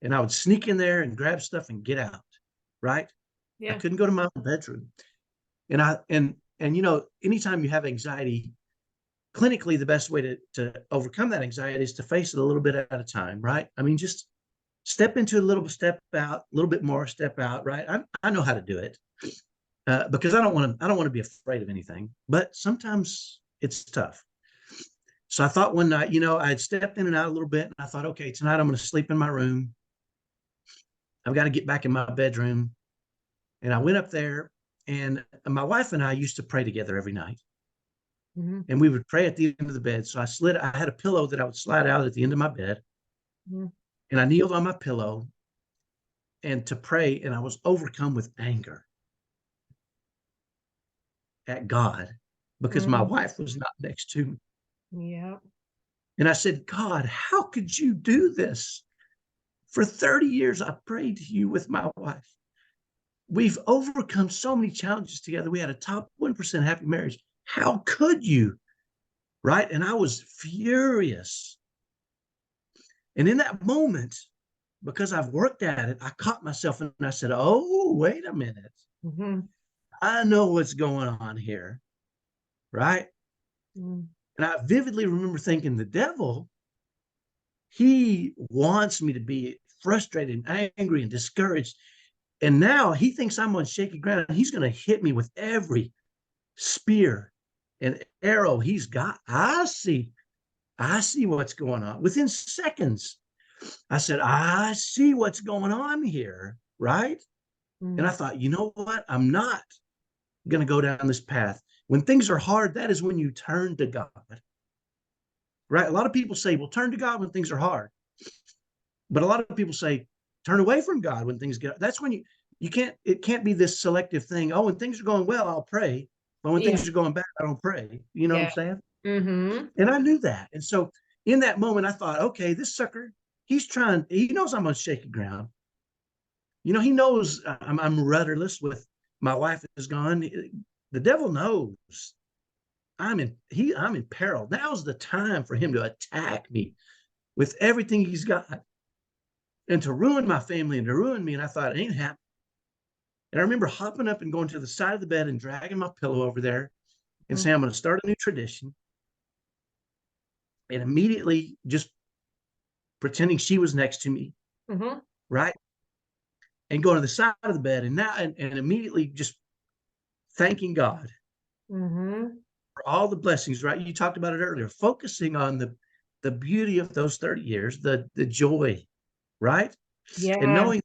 and I would sneak in there and grab stuff and get out. Right? I yeah. couldn't go to my own bedroom, and anytime you have anxiety, clinically, the best way to overcome that anxiety is to face it a little bit at a time, right? I mean, just step into a little step out, a little bit more step out, right? I know how to do it because I don't want to be afraid of anything, but sometimes it's tough. So I thought one night, I had stepped in and out a little bit, and I thought, okay, tonight I'm going to sleep in my room. I've got to get back in my bedroom. And I went up there, and my wife and I used to pray together every night. Mm-hmm. And we would pray at the end of the bed. So I had a pillow that I would slide out at the end of my bed. Mm-hmm. And I kneeled on my pillow and to pray. And I was overcome with anger at God because my Mm, wife was not next to me. yeah. And I said, God, how could you do this? For 30 years, I prayed to you with my wife. We've overcome so many challenges together. We had a top 1% happy marriage. How could you? Right. And I was furious. And in that moment, because I've worked at it, I caught myself and I said, oh, wait a minute. Mm-hmm. I know what's going on here. Right. Mm, And I vividly remember thinking, the devil, he wants me to be frustrated and angry and discouraged. And now he thinks I'm on shaky ground. He's going to hit me with every spear and arrow he's got. I see what's going on. Within seconds, I said, I see what's going on here. Right. And I mm, thought, you know what? I'm not going to go down this path. When things are hard, that is when you turn to God. Right. A lot of people say, well, turn to God when things are hard. But a lot of people say, turn away from God when things get, that's when it can't be this selective thing. Oh, when things are going well, I'll pray. But when yeah. things are going bad, I don't pray. You know what I'm Yeah. saying? Mm-hmm. And I knew that. And so in that moment, I thought, okay, this sucker, he knows I'm on shaky ground. He knows I'm rudderless with my wife is gone. The devil knows I'm in peril. Now's the time for him to attack me with everything he's got and to ruin my family and to ruin me. And I thought, it ain't happening. And I remember hopping up and going to the side of the bed and dragging my pillow over there and saying, I'm going to start a new tradition. And immediately just pretending she was next to me. Mm-hmm. Right. And going to the side of the bed and immediately just thanking God Mm-hmm. for all the blessings, right? You talked about it earlier, focusing on the beauty of those 30 years, the joy, right? And Yeah, knowing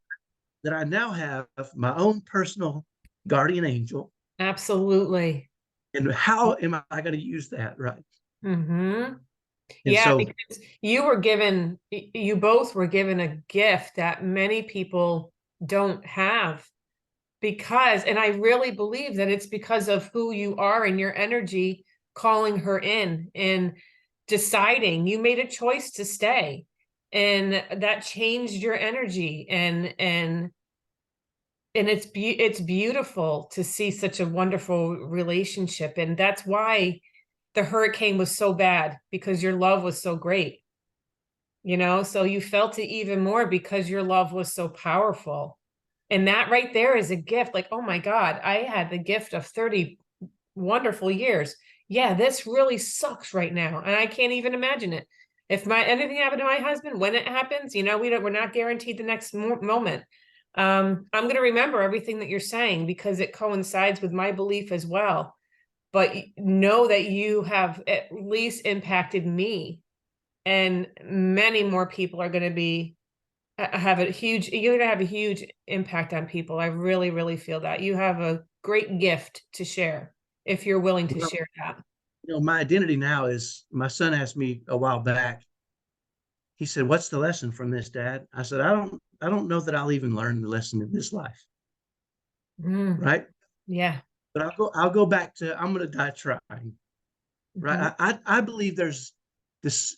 that I now have my own personal guardian angel. absolutely. And how am I going to use that, right? Mm-hmm. And Yeah, so, because you both were given a gift that many people don't have because, and I really believe that it's because of who you are and your energy calling her in and deciding you made a choice to stay, and that changed your energy, and it's beautiful to see such a wonderful relationship, and that's why the hurricane was so bad, because your love was so great, so you felt it even more because your love was so powerful. And that right there is a gift. Like, oh my God, I had the gift of 30 wonderful years. Yeah, this really sucks right now. And I can't even imagine it. If anything happened to my husband, when it happens, we're not guaranteed the next moment. I'm going to remember everything that you're saying because it coincides with my belief as well. But know that you have at least impacted me, and many more people are going to be you're going to have a huge impact on people. I really, really feel that you have a great gift to share if you're willing to well, share that. my identity now is, my son asked me a while back, he said, "What's the lesson from this, Dad?" I said, I don't know that I'll even learn the lesson in this life, Mm, right? yeah. But I'll go back to, I'm going to die trying, Mhm. right? I believe there's this,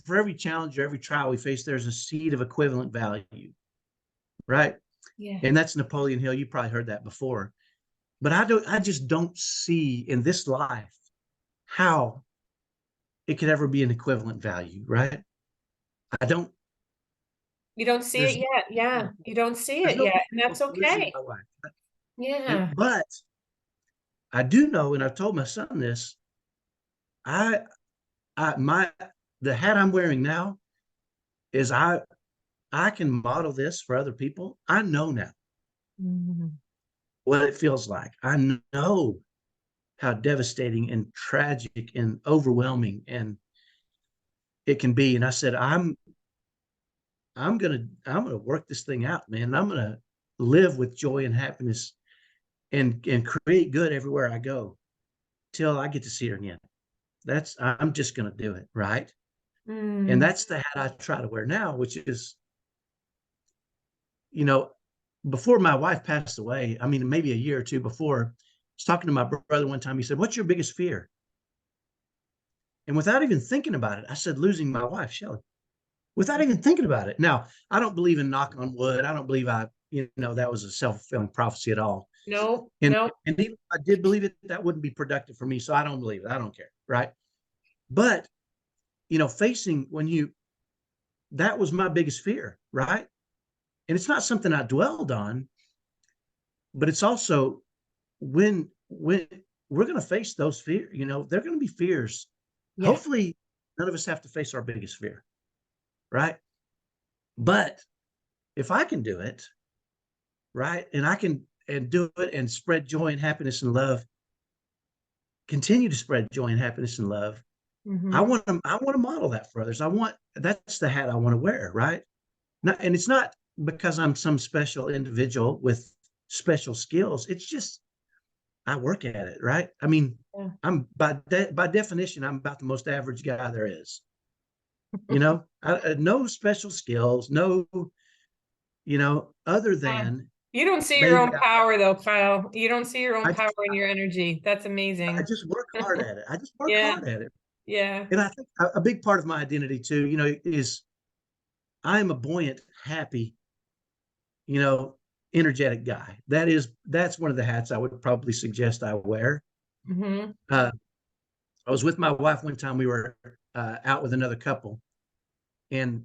for every challenge or every trial we face, there's a seed of equivalent value, right? Yeah. And that's Napoleon Hill. You probably heard that before. But I just don't see in this life how it could ever be an equivalent value, right? I don't, You don't see it there's yet. no, Yeah. You don't see there's it no yet. And comparable that's to losing okay. my wife. And Yeah. but I do know, and I've told my son this, I I my the hat I'm wearing now is, I can model this for other people. I know now Mhm. what it feels like. I know how devastating and tragic and overwhelming and it can be. And I said, I'm gonna work this thing out, man. And I'm gonna live with joy and happiness and create good everywhere I go till I get to see her again. I'm just gonna do it, right? And Mm. that's the hat I try to wear now, which is, you know, before my wife passed away, I mean, maybe a year or two before, I was talking to my brother one time. He said, "What's your biggest fear?" And without even thinking about it, I said, "Losing my wife, Shelly." Without even thinking about it. Now, I don't believe in knock on wood. I don't believe that was a self-fulfilling prophecy at all. No, And no. and even if I did believe it, that wouldn't be productive for me. So I don't believe it. I don't care. Right. But facing when you that was my biggest fear, right? And it's not something I dwelled on, but it's also when we're gonna face those fears, they're gonna be fears. Yeah. Hopefully none of us have to face our biggest fear, right? But if I can do it, right? And I can and do it and spread joy and happiness and love, continue to spread joy and happiness and love. I Hmm. want to I want to model that for others. That's the hat I want to wear, right? And it's not because I'm some special individual with special skills. It's just I work at it, right? I mean, Yeah. I'm by definition, I'm about the most average guy there is. No special skills, no, other Yeah. than You don't see your maybe own power though, Kyle. You don't see your own I power just in your energy. That's I amazing. just work hard at it. I just work Yeah. hard at it. Yeah. And I think a big part of my identity too, is I'm a buoyant, happy, you know, energetic guy. That's one of the hats I would probably suggest I wear. Hmm. Uh, I was with my wife one time. We were out with another couple, and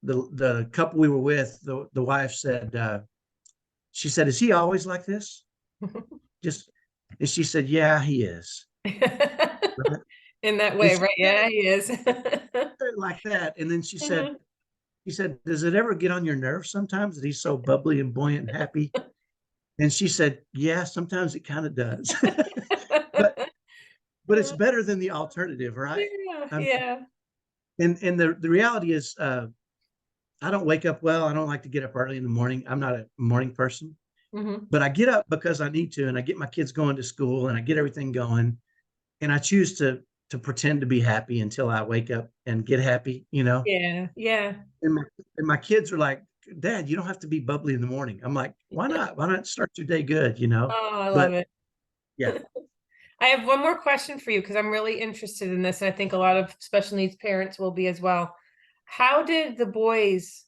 the couple we were with, the wife said, she said, "Is he always like this?" Just and she said, "Yeah, he is." In that And way, she right? said Yeah, he is. it like that, and then Mhm. she said, "Does it ever get on your nerves sometimes that he's so bubbly and buoyant and happy?" And she said, "Yeah, sometimes it kind of does." but it's better than the alternative, right? Yeah, Um, yeah. and the reality is, I don't wake up well. I don't like to get up early in the morning. I'm not a morning person, Hmm. but I get up because I need to, and I get my kids going to school, and I get everything going, and I choose to pretend to be happy until I wake up and get happy, you know. Yeah, yeah. And my kids are like, Dad, you don't have to be bubbly in the morning. I'm like, why not? Why not start your day good, you know? Oh, I love But it. yeah. I have one more question for you because I'm really interested in this, and I think a lot of special needs parents will be as well. How did the boys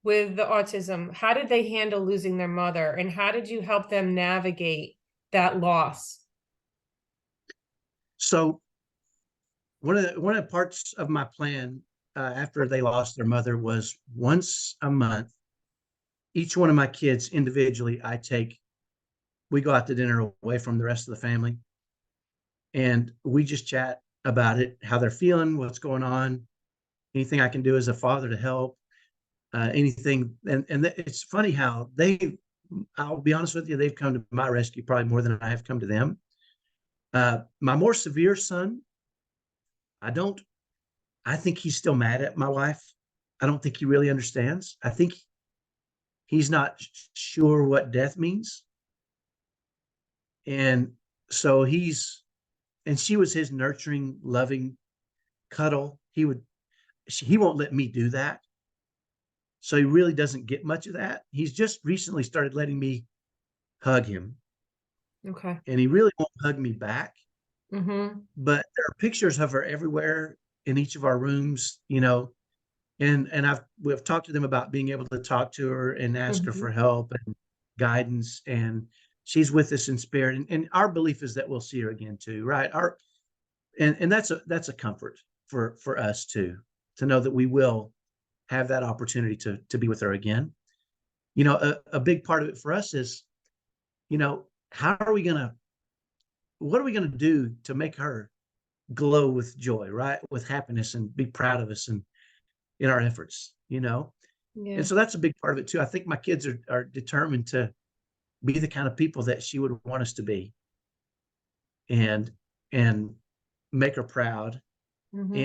with the autism, how did they handle losing their mother, and how did you help them navigate that loss? So one of the parts of my plan, after they lost their mother, was once a month, each one of my kids individually, we go out to dinner away from the rest of the family, and we just chat about it, how they're feeling, what's going on, anything I can do as a father to help, anything. And it's funny how I'll be honest with you, they've come to my rescue probably more than I have come to them. My more severe son, I don't, I think he's still mad at my wife. I don't think he really understands. I think he's not sure what death means. And so and she was his nurturing, loving cuddle. He won't let me do that. So he really doesn't get much of that. He's just recently started letting me hug him, Okay. and he really won't hug me back. Mm-hmm. But there are pictures of her everywhere in each of our rooms, you know, and we've talked to them about being able to talk to her and ask her Mm-hmm. for help and guidance, and she's with us in spirit. And our belief is that we'll see her again too, right? And that's a comfort for us too, to know that we will have that opportunity to be with her again. You know, a big part of it for us is, you know, what are we gonna do to make her glow with joy, right? With happiness, and be proud of us and in our efforts, you know? And Yeah. so that's a big part of it too. I think my kids are determined to be the kind of people that she would want us to be, and and make her proud, Mm-hmm.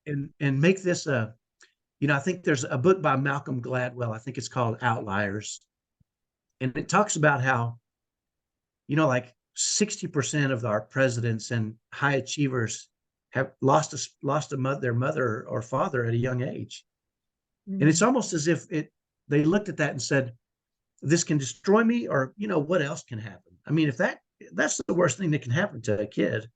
and and make this I think there's a book by Malcolm Gladwell. I think it's called Outliers. And it talks about how, like 60% of our presidents and high achievers have their mother or father at a young age. And it's Mm-hmm. almost as if they looked at that and said, this can destroy me, or, what else can happen? I mean, if that's the worst thing that can happen to a kid,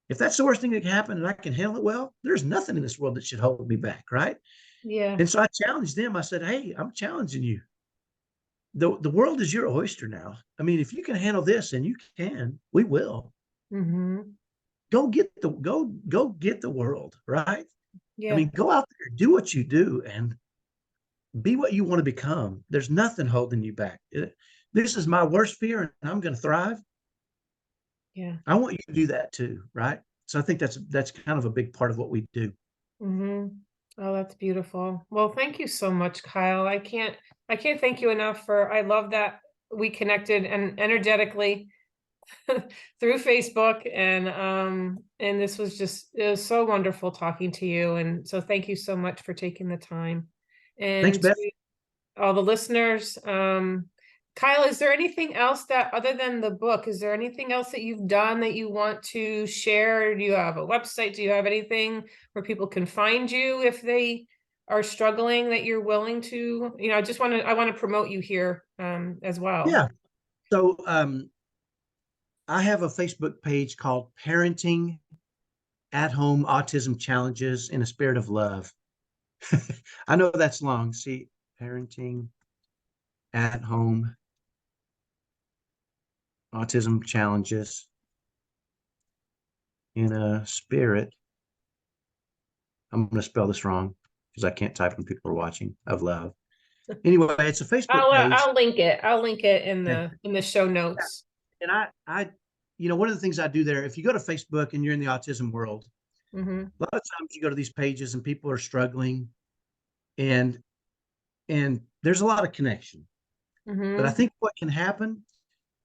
if that's the worst thing that can happen and I can handle it well, there's nothing in this world that should hold me back, right? Yeah. And so I challenged them. I said, hey, I'm challenging you. The world is your oyster now. I mean, if you can handle this, and you can, we will. Mm-hmm. Go get the world, right? I Yeah. mean, go out there, do what you do, and be what you want to become. There's nothing holding you back. This is my worst fear, and I'm going to thrive. Yeah. I want you to do that too, right? So I think that's kind of a big part of what we do. Mm-hmm. Oh, that's beautiful. Well, thank you so much, Kyle. I can't thank you enough I love that we connected and energetically through Facebook, and this was it was so wonderful talking to you. And so thank you so much for taking the time. Thanks, And Beth. to all the listeners, Kyle, is there anything else that, other than the book, is there anything else that you've done that you want to share? Do you have a website? Do you have anything where people can find you if they are struggling, that you're willing to, I want to promote you here, as well. Yeah. So I have a Facebook page called Parenting at Home Autism Challenges in a Spirit of Love. I know that's long. See, Parenting at Home Autism Challenges in a Spirit. I'm going to spell this wrong because I can't type when people are watching, of love. Anyway, it's a Facebook page. I'll link it. I'll link it in Okay. the show notes. And one of the things I do there, if you go to Facebook and you're in the autism world, Mm-hmm. a lot of times you go to these pages and people are struggling, and there's a lot of connection. But I Mm-hmm. think what can happen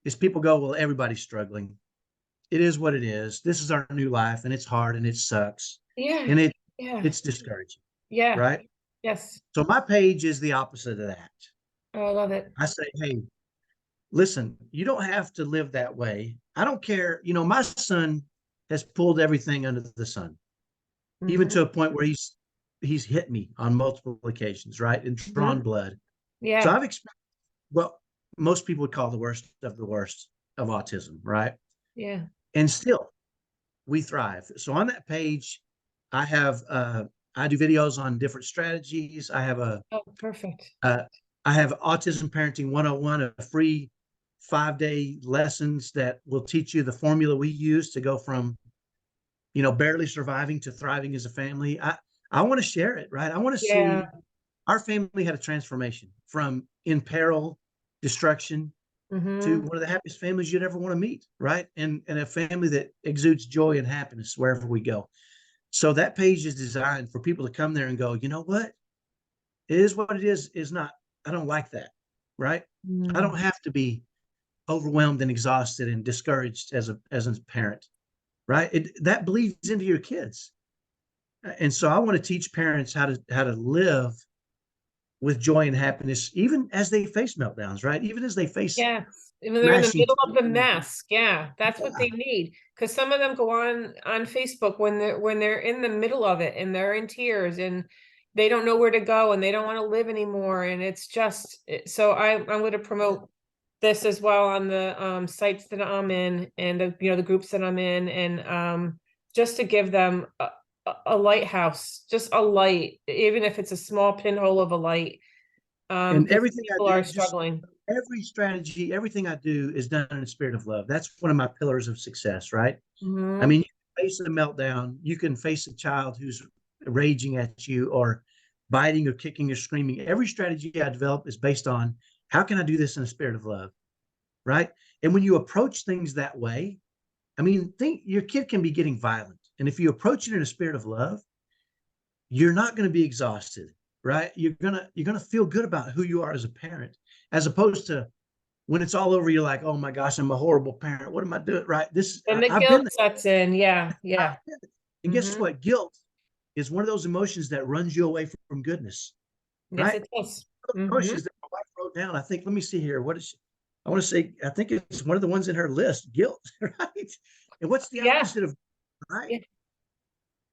is people go, well, everybody's struggling. it is what it is. This is our new life, and it's hard, and it sucks, Yeah. and Yeah. it's discouraging, Yeah. right? Yes. So my page is the opposite of that. Oh, I love it. I say, hey, listen, you don't have to live that way. I don't care. My son has pulled everything under the sun, even Hmm. to a point where he's hit me on multiple occasions, right? And drawn Hmm. blood. So Yeah. I've experienced what most people would call the worst of autism, right? Yeah. And still we thrive. So on that page, I have I do videos on different strategies. Oh, perfect. Uh, I have Autism Parenting 101, a free 5-day lessons that will teach you the formula we use to go from, barely surviving to thriving as a family. I want to share it, right? I want to Yeah. see our family had a transformation from in peril, destruction, to Hmm. one of the happiest families you'd ever want to meet, right? And a family that exudes joy and happiness wherever we go. So that page is designed for people to come there and go, you know what? It is what it is not, I don't like that, right? I don't Mm. have to be overwhelmed and exhausted and discouraged as a parent, right? That bleeds into your kids. And so I want to teach parents how to live with joy and happiness, even as they face meltdowns, right? Even as they face Yes. When they're in the crashing. middle of the mess. Yeah. That's what Yeah. they need. Because some of them go on Facebook when they're in the middle of it and they're in tears and they don't know where to go and they don't want to live anymore. And it's just so I'm going to promote this as well on the sites that I'm in and the groups that I'm in and just to give them a lighthouse, just a light, even if it's a small pinhole of a light, And because everything I people are do, just struggling. every strategy, everything I do is done in a spirit of love. That's one of my pillars of success, right? I Hmm. mean, you can face a meltdown, you can face a child who's raging at you or biting or kicking or screaming. Every strategy I develop is based on how can I do this in a spirit of love, right? And when you approach things that way, I mean, think your kid can be getting violent. And if you approach it in a spirit of love, you're not going to be exhausted, right? You're gonna feel good about who you are as a parent, as opposed to when it's all over, you're like, oh my gosh, I'm a horrible parent. What am I doing? Right? And the I've been guilt sets in. Yeah, yeah. there. And guess Hmm. what? Guilt is one of those emotions that runs you away from goodness, Yes, right? it does. Hmm. Emotions that my wife wrote down. I think, let me see here. What is she? I want to say, I think it's one of the ones in her list, guilt, right? And what's the Yeah. opposite of right? Yeah.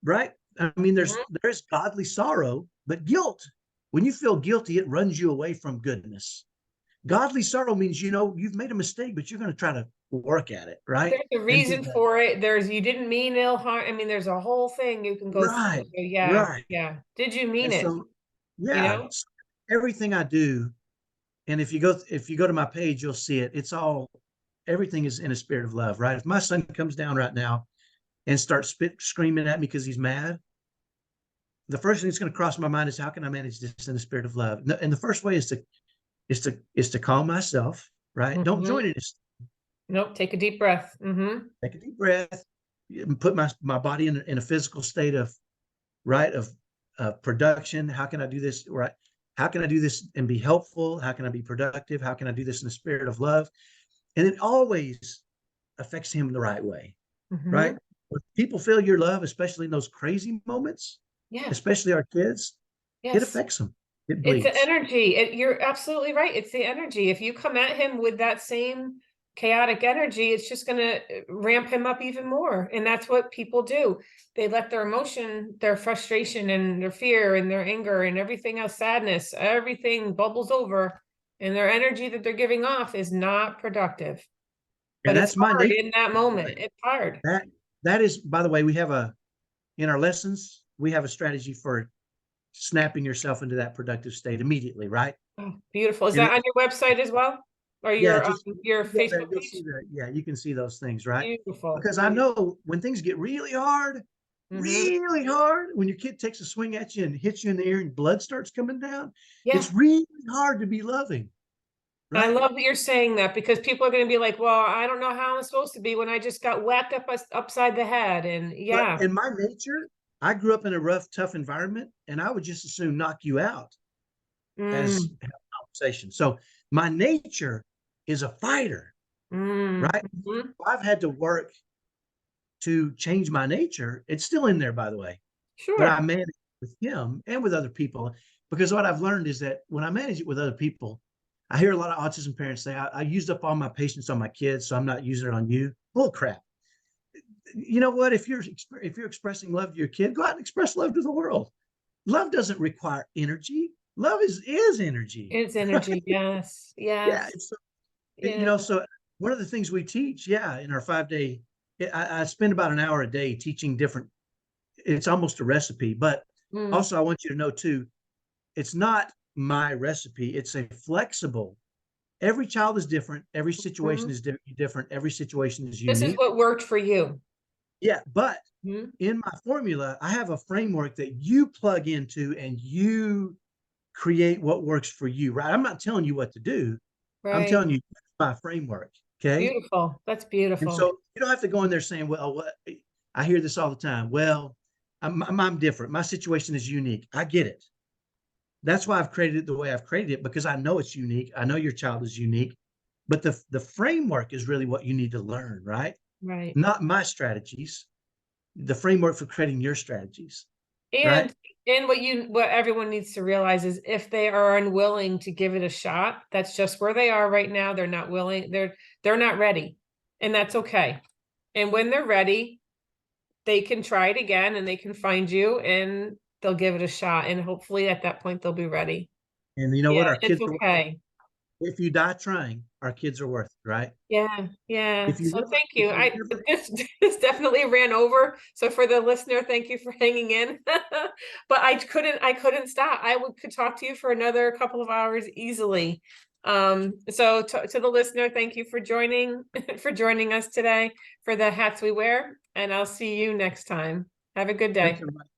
Right? I mean, there's Mhm. there's godly sorrow, but guilt. When you feel guilty, it runs you away from goodness. Godly sorrow means you've made a mistake, but you're going to try to work at it, right? There's a And do reason better. for it. You didn't mean ill harm. I mean, there's a whole thing you can go through. Right, So yeah, right. yeah. Did you mean And it? so, You yeah, know? so everything I do, and if you go to my page, you'll see it. It's all everything is in a spirit of love, right? If my son comes down right now and starts screaming at me because he's mad, the first thing that's going to cross my mind is how can I manage this in a spirit of love? And the first way is to calm myself, right? Don't Hmm. join in this. Nope. Take a deep breath. Hmm. Take a deep breath, and put my body in a physical state of right of production. How can I do this right? How can I do this and be helpful? How can I be productive? How can I do this in a spirit of love? And it always affects him the right way, right? Hmm. When people feel your love, especially in those crazy moments, Yeah. especially our kids, it Yes. affects them. It It's the bleeds. energy. You're absolutely right. It's the energy. If you come at him with that same chaotic energy, it's just going to ramp him up even more. And that's what people do. They let their emotion, their frustration and their fear and their anger and everything else, sadness, everything bubbles over. And their energy that they're giving off is not productive. But And it's that's my hard nature. in that moment. It's hard. That is, by the way, we have in our lessons, we have a strategy for snapping yourself into that productive state immediately, right? Oh, beautiful. Is And that on your website as well? Or yeah, your just your you go there, Facebook you'll see page? that. Yeah, you can see those things, right? Beautiful. Because I know when things get Hmm. really hard, when your kid takes a swing at you and hits you in the ear and blood starts coming down, Yeah. it's really hard to be loving, I right? love that you're saying that because people are going to be like, well, I don't know how I'm supposed to be when I just got whacked upside the head. And But yeah. in my nature, I grew up in a rough, tough environment, and I would just as soon knock you out as Mm, have a conversation. So my nature is a fighter, mm, right? mhm. I've had to work. to change my nature. It's still in there, by the way, but I Sure. manage with him and with other people, because what I've learned is that when I manage it with other people, I hear a lot of autism parents say, I used up all my patience on my kids, so I'm not using it on you. Bull crap. You know what? If you're expressing love to your kid, go out and express love to the world. Love doesn't require energy. Love is energy. It's energy. Yes. Yeah. Yes. Yeah. So one of the things we teach, yeah, in our 5-day, I spend about an hour a day teaching different, it's almost a recipe, but Mm. also I want you to know too, it's not my recipe. It's a flexible, every child is different. Every situation Mhm. is different. Every situation is This is unique. what worked for you. Yeah. But Mhm. in my formula, I have a framework that you plug into and you create what works for you, right? I'm not telling you what to do. I'm Right. telling you my framework. Okay. Beautiful. That's And beautiful. so you don't have to go in there saying, well, what I hear this all the time. Well, I'm different. My situation is unique. I get it. That's why I've created it the way I've created it, because I know it's unique. I know your child is unique, but the framework is really what you need to learn, right? Right. Not my strategies, the framework for creating your strategies, right? And what everyone needs to realize is if they are unwilling to give it a shot, that's just where they are right now. They're not willing, they're not ready. And that's okay. And when they're ready, they can try it again and they can find you and they'll give it a shot. And hopefully at that point they'll be ready. And you know Yeah, what? Our it's kids are, okay. if you die trying, our kids are worth it, right? Yeah, yeah. If you So never, thank if you. you I never, this definitely ran over. So for the listener, thank you for hanging in. But I couldn't stop. Could talk to you for another couple of hours easily. So to the listener, thank you for joining for joining us today for the hats we wear, and I'll see you next time. Have a good thanks, day. everybody.